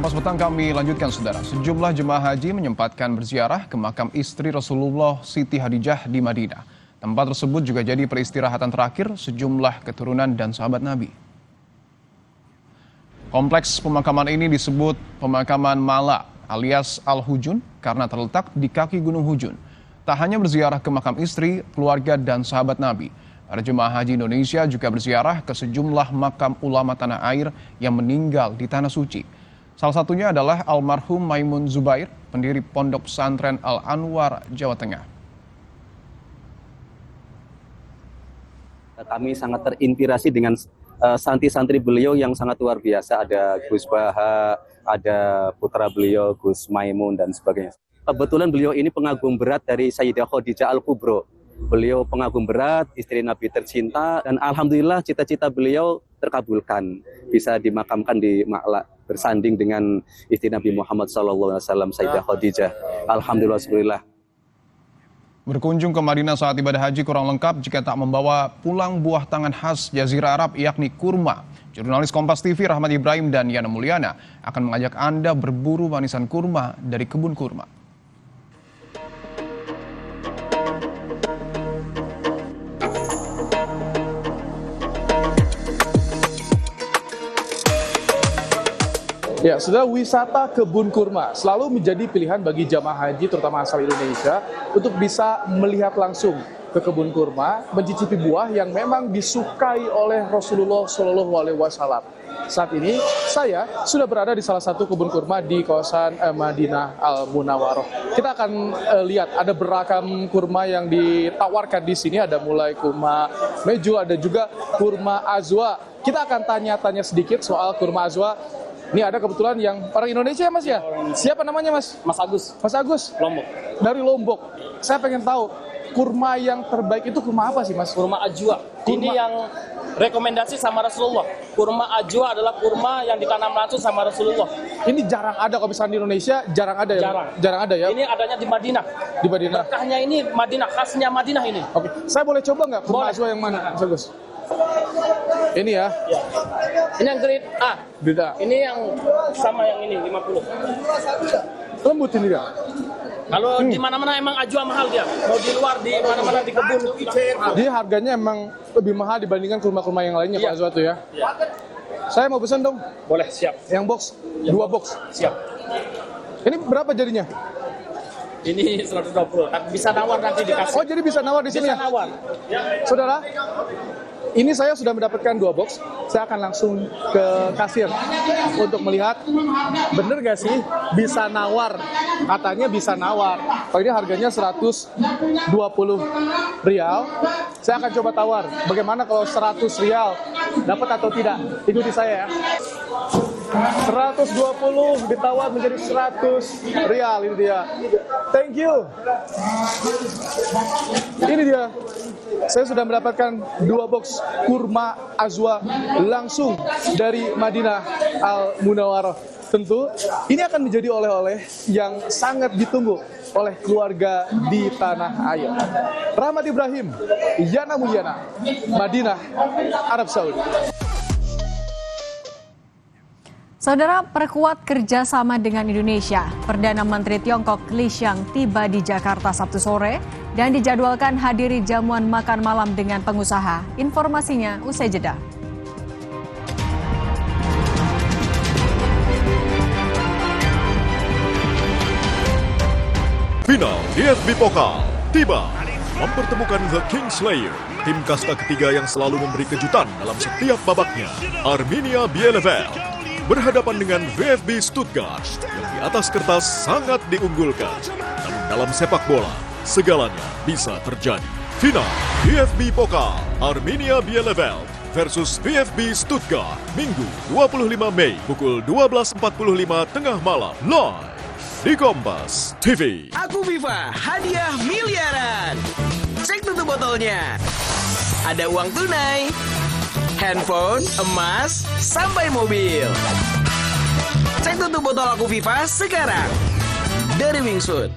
Kompas Petang kami lanjutkan, saudara. Sejumlah jemaah haji menyempatkan berziarah ke makam istri Rasulullah Siti Khadijah di Madinah. Tempat tersebut juga jadi peristirahatan terakhir sejumlah keturunan dan sahabat Nabi. Kompleks pemakaman ini disebut pemakaman Mala alias Al-Hujun karena terletak di kaki Gunung Hujun. Tak hanya berziarah ke makam istri, keluarga, dan sahabat Nabi, para jemaah haji Indonesia juga berziarah ke sejumlah makam ulama tanah air yang meninggal di Tanah Suci. Salah satunya adalah almarhum Maimun Zubair, pendiri Pondok Pesantren Al-Anwar, Jawa Tengah. Kami sangat terinspirasi dengan santri-santri beliau yang sangat luar biasa. Ada Gus Baha, ada putra beliau Gus Maimun dan sebagainya. Kebetulan beliau ini pengagum berat dari Sayyidah Khadijah Al-Kubro. Beliau pengagum berat, istri Nabi tercinta, dan alhamdulillah cita-cita beliau terkabulkan. Bisa dimakamkan di Ma'la, bersanding dengan istri Nabi Muhammad SAW, Sayyidah Khadijah. Alhamdulillah. Berkunjung ke Madinah saat ibadah haji kurang lengkap jika tak membawa pulang buah tangan khas Jazirah Arab, yakni kurma. Jurnalis Kompas TV Rahmat Ibrahim dan Yana Mulyana akan mengajak Anda berburu manisan kurma dari kebun kurma. Ya, sudah wisata kebun kurma selalu menjadi pilihan bagi jamaah haji terutama asal Indonesia untuk bisa melihat langsung ke kebun kurma, mencicipi buah yang memang disukai oleh Rasulullah SAW. Saat ini saya sudah berada di salah satu kebun kurma di kawasan Madinah Al-Munawwaroh. Kita akan lihat ada beragam kurma yang ditawarkan di sini, ada mulai kurma meju, ada juga kurma azwa. Kita akan tanya-tanya sedikit soal kurma azwa. Ini ada kebetulan yang orang Indonesia ya Mas ya? Siapa namanya Mas? Mas Agus. Mas Agus? Lombok. Dari Lombok. Saya pengen tahu, kurma yang terbaik itu kurma apa sih Mas? Kurma ajwa. Ini yang rekomendasi sama Rasulullah. Kurma ajwa adalah kurma yang ditanam langsung sama Rasulullah. Ini jarang ada kalau misalnya di Indonesia, jarang ada ya? Jarang ada ya? Ini adanya di Madinah. Di Madinah? Berkahnya ini Madinah, khasnya Madinah ini. Oke, saya boleh coba nggak kurma ajwa yang mana Mas Agus? Ini ya? Ya. Ini yang grade A. Grade A. Ini yang sama yang ini 50. Lembut ini ya? Kalau di mana-mana emang ajwa mahal dia. Mau di luar, di mana-mana di kebun. Jadi harganya emang lebih mahal dibandingkan kurma-kurma yang lainnya Pak Azwa tuh ya? Ya. Saya mau pesan dong. Boleh, siap. Yang box, 2 box. Siap. Ini berapa jadinya? Ini 120. Bisa nawar nanti dikasih. Oh, jadi bisa nawar di sini Bisa ya? nawar. Saudara, ini saya sudah mendapatkan 2 box. Saya akan langsung ke kasir untuk melihat bener gak sih bisa nawar. Katanya bisa nawar. Kalau ini harganya 120 rial. Saya akan coba tawar. Bagaimana kalau 100 rial dapat atau tidak? Ikuti saya ya. 120 ditawar menjadi 100 rial, ini dia. Thank you. Ini dia. Saya sudah mendapatkan 2 box kurma azwa langsung dari Madinah Al-Munawwaroh. Tentu ini akan menjadi oleh-oleh yang sangat ditunggu oleh keluarga di tanah air. Rahmat Ibrahim, Yana Mulyana, Madinah, Arab Saudi. Saudara, perkuat kerjasama dengan Indonesia. Perdana Menteri Tiongkok Li Qiang tiba di Jakarta Sabtu sore dan dijadwalkan hadiri jamuan makan malam dengan pengusaha. Informasinya usai jeda. Final DFB Pokal tiba mempertemukan The Kingslayer, tim kasta ketiga yang selalu memberi kejutan dalam setiap babaknya. Arminia Bielefeld berhadapan dengan VfB Stuttgart yang di atas kertas sangat diunggulkan. Namun dalam sepak bola, segalanya bisa terjadi. Final DFB Pokal Arminia Bielefeld versus VfB Stuttgart, Minggu 25 Mei pukul 12.45 tengah malam, live di Kompas TV. Aku Viva, hadiah miliaran. Cek tutup botolnya. Ada uang tunai, handphone, emas, sampai mobil. Cek tutup botol Aku Viva sekarang. Dari Wingsuit.